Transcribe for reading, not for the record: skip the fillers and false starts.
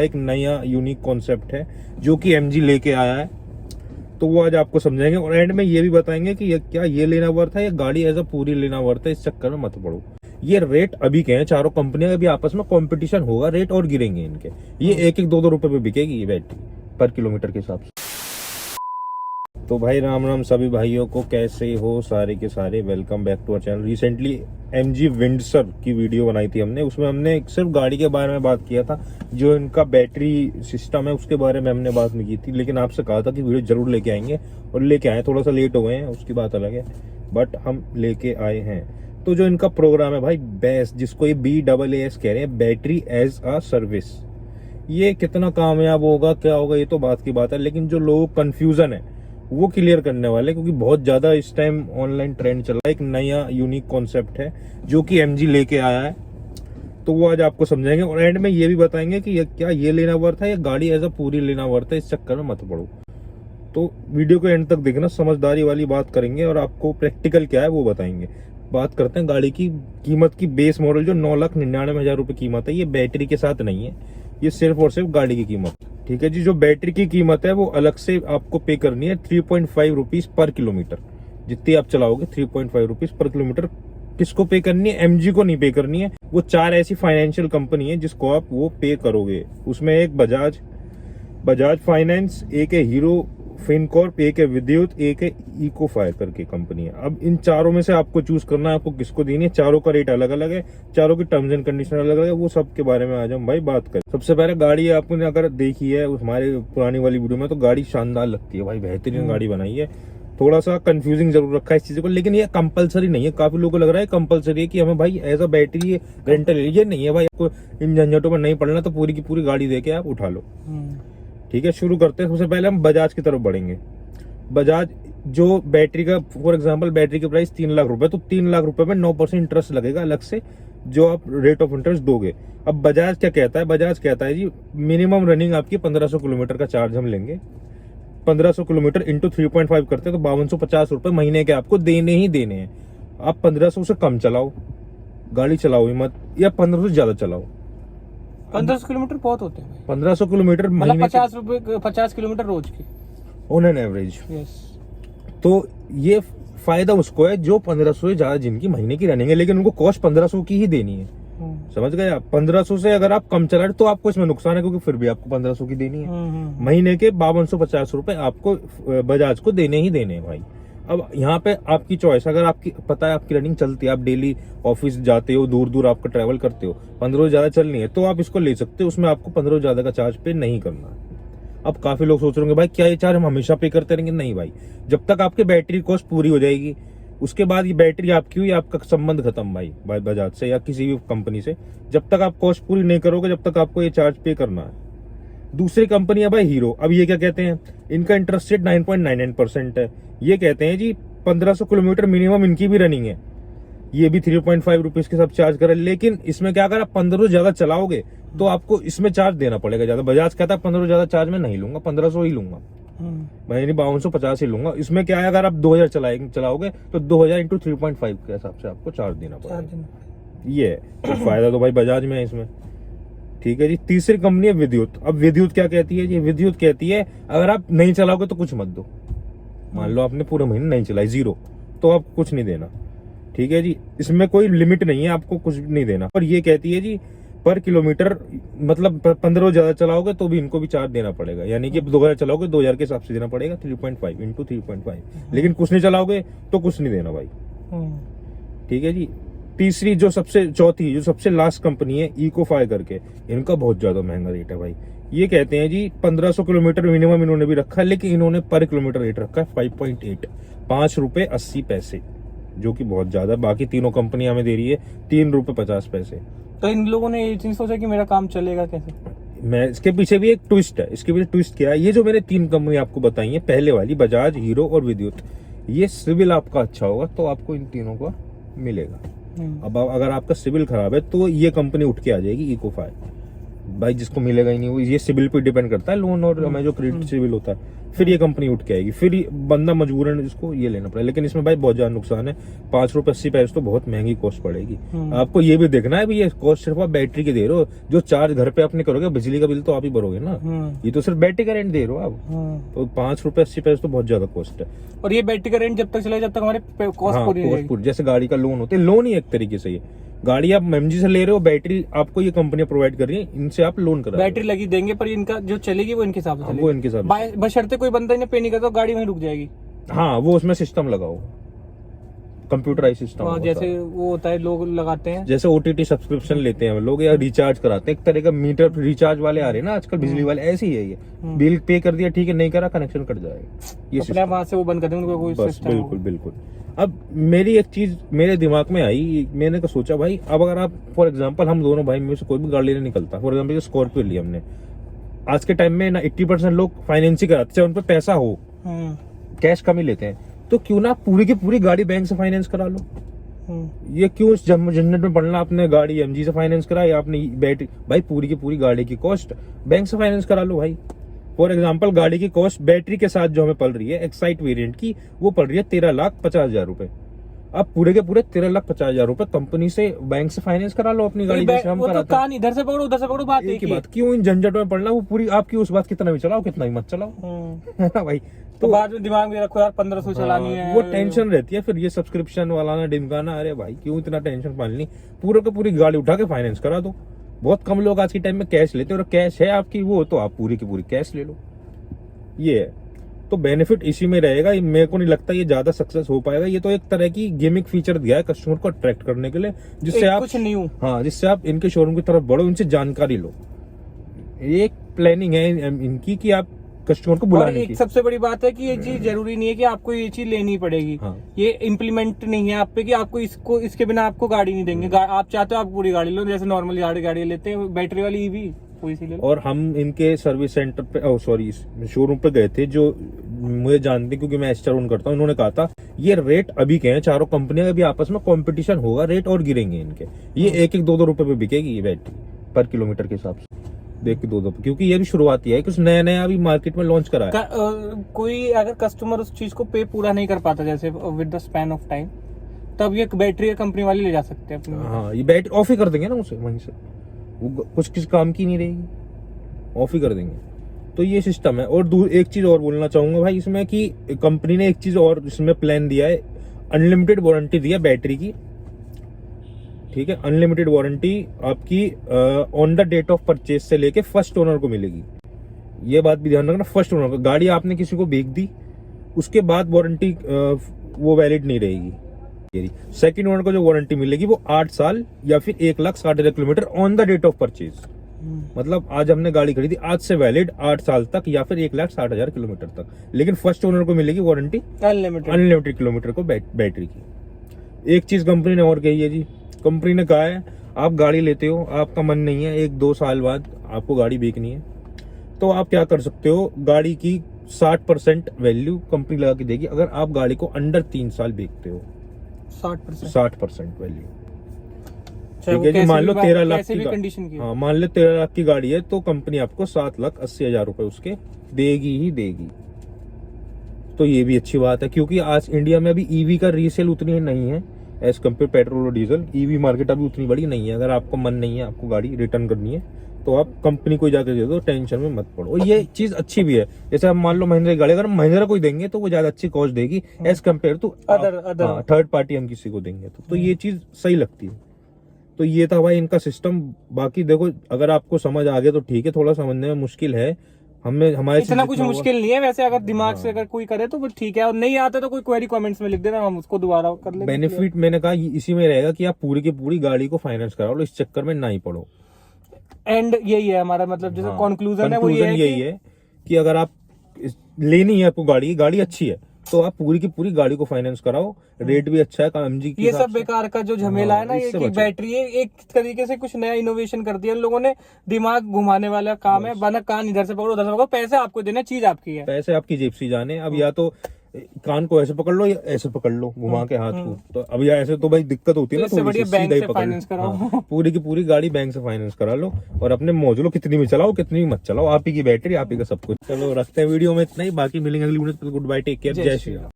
एक नया unique concept है जो कि एमजी लेके आया है, तो वो आज आपको समझाएंगे और एंड में ये भी बताएंगे कि क्या ये लेना वर्थ है या गाड़ी एज अ पूरी लेना वर्थ है। इस चक्कर में मत पड़ो। ये रेट अभी के हैं, चारों कंपनियां अभी आपस में कंपटीशन होगा, रेट और गिरेंगे इनके। ये एक दो रुपए पे बिकेगी ये बैटरी पर किलोमीटर के हिसाब से। तो भाई राम राम सभी भाइयों को, कैसे हो सारे के सारे। Welcome back to our channel. Recently MG Windsor की वीडियो बनाई थी हमने, उसमें हमने सिर्फ गाड़ी के बारे में बात किया था, जो इनका बैटरी सिस्टम है उसके बारे में हमने बात नहीं की थी। लेकिन आपसे कहा था कि वीडियो जरूर लेके आएंगे और लेके आए। थोड़ा सा लेट हो गए हैं, उसकी बात अलग है, बट हम लेके आए हैं। तो जो इनका प्रोग्राम है भाई बेस्ट, जिसको ये BAAS कह रहे हैं, बैटरी एज अ सर्विस, ये कितना कामयाब होगा क्या होगा ये तो बात की बात है। लेकिन जो लोग कंफ्यूजन है वो क्लियर करने वाले, क्योंकि बहुत ज्यादा इस टाइम ऑनलाइन ट्रेंड चल रहा है। एक नया यूनिक कॉन्सेप्ट है जो कि एमजी लेके आया है, तो वो आज आपको समझाएंगे और एंड में ये भी बताएंगे कि क्या ये लेना वर्थ है या गाड़ी एज अ पूरी लेना वर्थ है। इस चक्कर में मत पड़ो। तो वीडियो को एंड तक देखना, समझदारी वाली बात करेंगे और आपको प्रैक्टिकल क्या है वो बताएंगे। बात करते हैं गाड़ी की कीमत की। बेस मॉडल जो 9,99,000 रुपए कीमत है, ये बैटरी के साथ नहीं है, ये सिर्फ और सिर्फ गाड़ी की कीमत। ठीक है जी। जो बैटरी की कीमत है वो अलग से आपको पे करनी है, 3.5 रुपीज पर किलोमीटर। जितनी आप चलाओगे 3.5 रुपीज पर किलोमीटर किसको पे करनी है? एमजी को नहीं पे करनी है। वो 4 ऐसी फाइनेंशियल कंपनी है जिसको आप वो पे करोगे। उसमें एक बजाज फाइनेंस, एक है हीरो फिनकॉर्प, एक है विद्युत, एक है इकोफायर करके कंपनी है। अब इन चारों में से आपको चूज करना है आपको किसको देनी है। चारों का रेट अलग अलग है, चारों की टर्म्स एंड कंडीशन अलग अलग है। वो सब के बारे में आज हम भाई बात करें। सबसे पहले गाड़ी आपने अगर देखी है हमारे पुरानी वाली वीडियो में, तो गाड़ी शानदार लगती है भाई, बेहतरीन गाड़ी बनाई है। थोड़ा सा कंफ्यूजिंग जरूर रखा है इस चीज को, लेकिन ये कंपलसरी नहीं है। काफी लोगों को लग रहा है कंपलसरी है कि हमें भाई एज अ बैटरी रेंटल, ये नहीं है भाई। आपको इन झंझटों में नहीं पड़ना, तो पूरी की पूरी गाड़ी देके आप उठा लो। ठीक है, शुरू करते हैं। सबसे पहले हम बजाज की तरफ बढ़ेंगे। बजाज जो बैटरी का, फॉर एग्जांपल बैटरी की प्राइस 3 लाख रुपए, तो 3 लाख रुपए में 9% इंटरेस्ट लगेगा अलग से, जो आप रेट ऑफ इंटरेस्ट दोगे। अब बजाज क्या कहता है? बजाज कहता है जी मिनिमम रनिंग आपकी 1500 किलोमीटर का चार्ज हम लेंगे। 1500 किलोमीटर इंटू 3.5 करते हैं तो 5250 रुपए महीने के आपको देने ही देने हैं। आप 1500 से कम चलाओ, गाड़ी चलाओ ही मत, या 1500 से ज्यादा चलाओ। 1500 किलोमीटर बहुत होते हैं। 1500 किलोमीटर मतलब 50 किलोमीटर रोज की ऑन एन एवरेज। यस। तो ये फायदा उसको है जो 1500 से ज्यादा जिनकी महीने की रनिंग है, लेकिन उनको कॉस्ट 1500 की ही देनी है। समझ गए आप? 1500 से अगर आप कम चला रहे तो आपको इसमें नुकसान है, क्योंकि फिर भी आपको 1500 की देनी है। महीने के 5250 रुपए आपको बजाज को देने ही देने हैं भाई। अब यहाँ पे आपकी चॉइस, अगर आपकी पता है आपकी रनिंग चलती है, आप डेली ऑफिस जाते हो, दूर दूर आपका ट्रैवल करते हो, 1500 ज्यादा चलनी है तो आप इसको ले सकते हो। उसमें आपको 1500 ज्यादा का चार्ज पे नहीं करना है। अब काफी लोग सोच रहे होंगे भाई क्या ये चार्ज हम हमेशा पे करते रहेंगे? नहीं भाई, जब तक आपकी बैटरी कॉस्ट पूरी हो जाएगी उसके बाद ये बैटरी आपकी हुई, आपका संबंध खत्म भाई बजाज से या किसी भी कंपनी से। जब तक आप कॉस्ट पूरी नहीं करोगे जब तक आपको ये चार्ज पे करना है। दूसरी कंपनी है भाई हीरो। अब ये क्या कहते हैं? इनका इंटरेस्ट रेट 9.99% है। ये कहते हैं जी 1500 किलोमीटर मिनिमम इनकी भी रनिंग है, ये भी 3.5 रुपीज के सब चार्ज करे। लेकिन इसमें क्या, अगर आप 1500 ज्यादा चलाओगे तो आपको इसमें चार्ज देना पड़ेगा ज्यादा। बजाज कहता है 1500 ज्यादा चार्ज में नहीं लूंगा, 1500 ही लूंगा, मैं 5250 ही लूंगा। इसमें क्या है, अगर आप 2000 चलाओगे तो 2000 इंटू 3.5 के हिसाब से आपको चार्ज देना पड़ेगा। ये है तो फायदा तो भाई बजाज में है इसमें। ठीक है जी। तीसरी कंपनी है विद्युत। अब विद्युत क्या कहती है जी? विद्युत कहती है अगर आप नहीं चलाओगे तो कुछ मत दो। मान लो आपने पूरा महीना नहीं चलाई, जीरो, तो आपको कुछ नहीं देना। ठीक है जी। इसमें कोई लिमिट नहीं है, आपको कुछ नहीं देना। पर ये कहती है जी पर किलोमीटर, मतलब 1500 ज्यादा चलाओगे तो भी इनको भी चार्ज देना पड़ेगा, यानी कि 2000 चलाओगे 2000 के हिसाब से देना पड़ेगा, 3.5 इंटू 3.5। लेकिन कुछ नहीं चलाओगे तो कुछ नहीं देना भाई। ठीक है जी। तीसरी जो चौथी जो सबसे लास्ट कंपनी है इकोफायर करके, इनका बहुत ज्यादा महंगा रेट है भाई। ये कहते हैं जी 1500 किलोमीटर मिनिमम इन्होंने भी रखा है, लेकिन इन्होंने पर किलोमीटर रेट रखा है 5.8, 5 रुपए 80 पैसे, जो कि बहुत ज्यादा। बाकी तीनों कंपनी हमें दे रही है 3 रुपए 50 पैसे। तो इन लोगों ने ये चीज सोचा कि मेरा काम चलेगा कैसे? मैं इसके पीछे भी एक ट्विस्ट है। इसके पीछे ट्विस्ट क्या है? ये जो मैंने 3 कंपनी आपको बताई है, पहले वाली बजाज, हीरो और विद्युत, ये सिविल आपका अच्छा होगा तो आपको इन तीनों का मिलेगा। अब अगर आपका सिविल खराब है तो ये कंपनी उठ के आ जाएगी इकोफायर, भाई जिसको मिलेगा ही नहीं, वो ये सिविल पे डिपेंड करता है लोन, और हमें जो क्रेडिट सिविल होता है, फिर ये कंपनी उठ के आएगी, फिर बंदा मजबूरन इसको ये लेना पड़ेगा। लेकिन इसमें भाई बहुत ज्यादा नुकसान है, 5 रुपए 80 पैसे तो बहुत महंगी कॉस्ट पड़ेगी। आपको ये भी देखना है, ये कॉस्ट सिर्फ आप बैटरी की दे रहे हो, जो चार्ज घर पे अपने करोगे, बिजली का बिल तो आप ही भरोगे ना, ये तो सिर्फ बैटरी का रेंट दे रहे हो आप। तो 5 रुपए 80 पैसे तो बहुत ज्यादा कॉस्ट है। और ये बैटरी का रेंट जब तक चलेगा जब तक हमारे कॉस्ट पूरी नहीं होगी। जैसे गाड़ी का लोन होता है, लोन ही एक तरीके से ये गाड़ी आप एमजी से ले रहे हो, बैटरी आपको ये कंपनी प्रोवाइड कर रही है, इनसे आप लोन करा रहे हो। बैटरी लगी देंगे पर इनका जो चलेगी वो इनके हिसाब से हाँ, चलेगी। वो इनके हिसाब से। बशर्ते कोई बंदा इन्हें पे नहीं करता तो गाड़ी वहीं रुक जाएगी। हाँ, वो उसमें सिस्टम लगाओ, कंप्यूटराइज सिस्टम हाँ, जैसे वो होता है लोग लगाते हैं, जैसे ओटीटी सब्सक्रिप्शन लेते हैं लोग या रिचार्ज कराते हैं, एक तरह का मीटर रिचार्ज वाले आ रहे हैं ना आजकल, बिजली वाले, ऐसे ही है ये। बिल पे कर दिया, ठीक है, नहीं करा कनेक्शन कट जाएगा, ये अपने वहां से वो बंद कर देंगे कोई बस, सिस्टम। बिल्कुल बिल्कुल। अब मेरी एक चीज मेरे दिमाग में आई, मैंने सोचा भाई, अब अगर आप फॉर एग्जांपल हम दोनों भाई में से कोई भी गाड़ी लेने निकलता, फॉर एग्जांपल स्कॉर्पियो ली हमने, आज के टाइम में ना 80% लोग फाइनेंस ही कराते, चाहे उन पर पैसा हो, कैश कम ही लेते हैं, तो क्यों ना पूरी की पूरी गाड़ी बैंक से फाइनेंस करा लो। ये क्यों इस झंझट में पड़ना, आपने गाड़ी एमजी से फाइनेंस करा या आपने बैटरी, भाई पूरी की पूरी गाड़ी की कॉस्ट बैंक से फाइनेंस करा लो भाई। फॉर एग्जांपल गाड़ी की कॉस्ट बैटरी के साथ जो हमें पड़ रही है एक्साइट वेरिएंट की, वो पड़ रही है 13,50,000 रुपए। अब पूरे के पूरे 13,50,000 रुपए कंपनी से बैंक से फाइनेंस करा लो अपनी गाड़ी, जैसे हम कराते हैं। इधर से पकड़ो उधर से पकड़ो, बात एक ही बात, क्यों इन झंझट में पड़ना, वो पूरी आपकी उस बात कितना भी चलाओ कितना ही मत चलाओ, है ना भाई। तो बाद में दिमाग में रखो यार 1500 चलानी है, वो टेंशन रहती है फिर, ये सब्सक्रिप्शन वाला ना डिमकाना, अरे भाई क्यों इतना टेंशन पालनी, पूरे की पूरी गाड़ी उठा के फाइनेंस करा दो। बहुत कम लोग आज के टाइम में कैश लेते हैं, और कैश है आपकी वो, तो आप पूरी की पूरी कैश ले लो, ये है। तो बेनिफिट इसी में रहेगा, मेरे को नहीं लगता ये ज्यादा सक्सेस हो पाएगा। ये तो एक तरह की गेमिंग फीचर दिया है कस्टमर को अट्रैक्ट करने के लिए, जिससे आप कुछ न्यू, हाँ, जिससे आप इनके शोरूम की तरफ बढ़ो, इनसे जानकारी लो। एक प्लानिंग है इनकी कि आप कस्टमर को बुलाने की। सबसे बड़ी बात है कि ये चीज जरूरी नहीं है कि आपको ये चीज लेनी पड़ेगी। हाँ। ये इम्प्लीमेंट नहीं है आप पे कि आपको इसके बिना आपको गाड़ी नहीं देंगे। आप चाहते हो आप पूरी गाड़ी लो, जैसे नॉर्मल गाड़ी लेते हैं बैटरी वाली ईवी, और हम इनके सर्विस सेंटर पे सॉरी शोरूम पे गए थे, जो मुझे जानते क्योंकि मैं एस्टर ओन करता हूँ, उन्होंने कहा था ये रेट अभी के हैं, चारों कंपनियां अभी आपस में कंपटीशन होगा, रेट और गिरेंगे इनके, ये 1-1 2-2 रुपए पे बिकेगी ये बैटरी पर किलोमीटर के हिसाब से, देख के 2-2, क्योंकि ये भी शुरुआती है, कुछ नया नया अभी मार्केट में लॉन्च करा है। कोई अगर कस्टमर उस चीज को पे पूरा नहीं कर पाता जैसे with the span of time, तब ये बैटरी कंपनी वाले ले जा सकते हैं अपनी। हाँ, ये बैटरी ऑफ ही कर देंगे ना उसे, वहीं से वो कुछ किस काम की नहीं रहेगी, ऑफ ही कर देंगे। तो ये सिस्टम है। और एक चीज और बोलना चाहूंगा भाई इसमें, कि कंपनी ने एक चीज और इसमें प्लान दिया है, अनलिमिटेड वारंटी दिया बैटरी की, ठीक है, अनलिमिटेड वारंटी आपकी on the date of purchase से लेके फर्स्ट ओनर को मिलेगी। ये बात भी ध्यान रखना, फर्स्ट ओनर को, गाड़ी आपने किसी को बेच दी उसके बाद वारंटी वो वैलिड नहीं रहेगी। सेकंड ओनर को जो वारंटी मिलेगी वो 8 साल या फिर 1,60,000 kilometre on the date of purchase. मतलब आज हमने गाड़ी खरीदी, आज से वैलिड 8 साल तक या फिर 1,60,000 किलोमीटर तक। लेकिन फर्स्ट ओनर को मिलेगी वारंटी अनलिमिटेड किलोमीटर को बैटरी की। एक चीज कंपनी ने और कही है जी, कंपनी ने कहा है आप गाड़ी लेते हो, आपका मन नहीं है 1-2 साल बाद आपको गाड़ी बेचनी है, तो आप क्या कर सकते हो, गाड़ी की 60% वैल्यू कंपनी लगा के देगी अगर आप गाड़ी को अंडर 3 साल बेचते हो। 60% वैल्यू, ठीक है जी। मान लो 13 लाख की कंडीशन की, हाँ मान लो 13 लाख की गाड़ी है, तो कंपनी आपको 7,80,000 रुपए उसके देगी ही देगी। तो ये भी अच्छी बात है, क्योंकि आज इंडिया में अभी ईवी का रीसेल उतनी नहीं है एज कम्पेयर पेट्रोल और डीजल। ईवी मार्केट अभी उतनी बड़ी नहीं है। अगर आपको मन नहीं है आपको गाड़ी रिटर्न करनी है, तो आप कंपनी को जाकर दे दो, टेंशन में मत पड़ो। और ये चीज अच्छी भी है, जैसे हम मान लो महिंद्रा की गाड़ी अगर महिंद्रा को देंगे तो वो ज्यादा अच्छी कॉस्ट देगी as compare to other third party हम किसी को देंगे तो ये चीज सही लगती है। तो ये था भाई इनका सिस्टम। बाकी देखो, अगर आपको समझ आ गया तो ठीक है, थोड़ा समझने में मुश्किल है, हमें हमारे इतना कुछ मुश्किल नहीं है वैसे, अगर दिमाग से अगर कोई करे तो वो ठीक है, और नहीं आता तो कोई क्वेरी कमेंट्स में लिख देना, हम उसको दोबारा कर लेंगे। बेनिफिट मैंने कहा इसी में रहेगा कि आप पूरी की पूरी गाड़ी को फाइनेंस करा लो, इस चक्कर में ना ही पड़ो। एंड यही है हमारा मतलब जैसे कंक्लूजन है वो यही है कि अगर आप लेनी है आपको गाड़ी अच्छी है, तो आप पूरी की पूरी गाड़ी को फाइनेंस कराओ, रेट भी अच्छा है एमजी की। ये सब बेकार का जो झमेला है ना, ये कि बैटरी है, एक तरीके से कुछ नया इनोवेशन कर दिया इन लोगों ने, दिमाग घुमाने वाला काम है, बना कान इधर से पकड़ो उधर से पकड़ो, पैसे आपको देना, चीज आपकी है, पैसे आपकी जेब से जाने। अब या तो कान को ऐसे पकड़ लो या ऐसे पकड़ लो घुमा के हाथ को, तो अभी ऐसे तो भाई दिक्कत होती है ना, तो इससे थोड़ी सी बढ़िया बैंक सीधा ही से पकड़ फाइनेंस लो। कराओ। हाँ, पूरी की पूरी गाड़ी बैंक से फाइनेंस करा लो और अपने मौज लो, कितनी भी चलाओ कितनी भी मत चलाओ, आप ही की बैटरी आप ही का सब कुछ। चलो रखते हैं वीडियो में इतना ही, बाकी मिलेंगे अगली वीडियो में। गुड बाय, टेक केयर, जय श्री राम।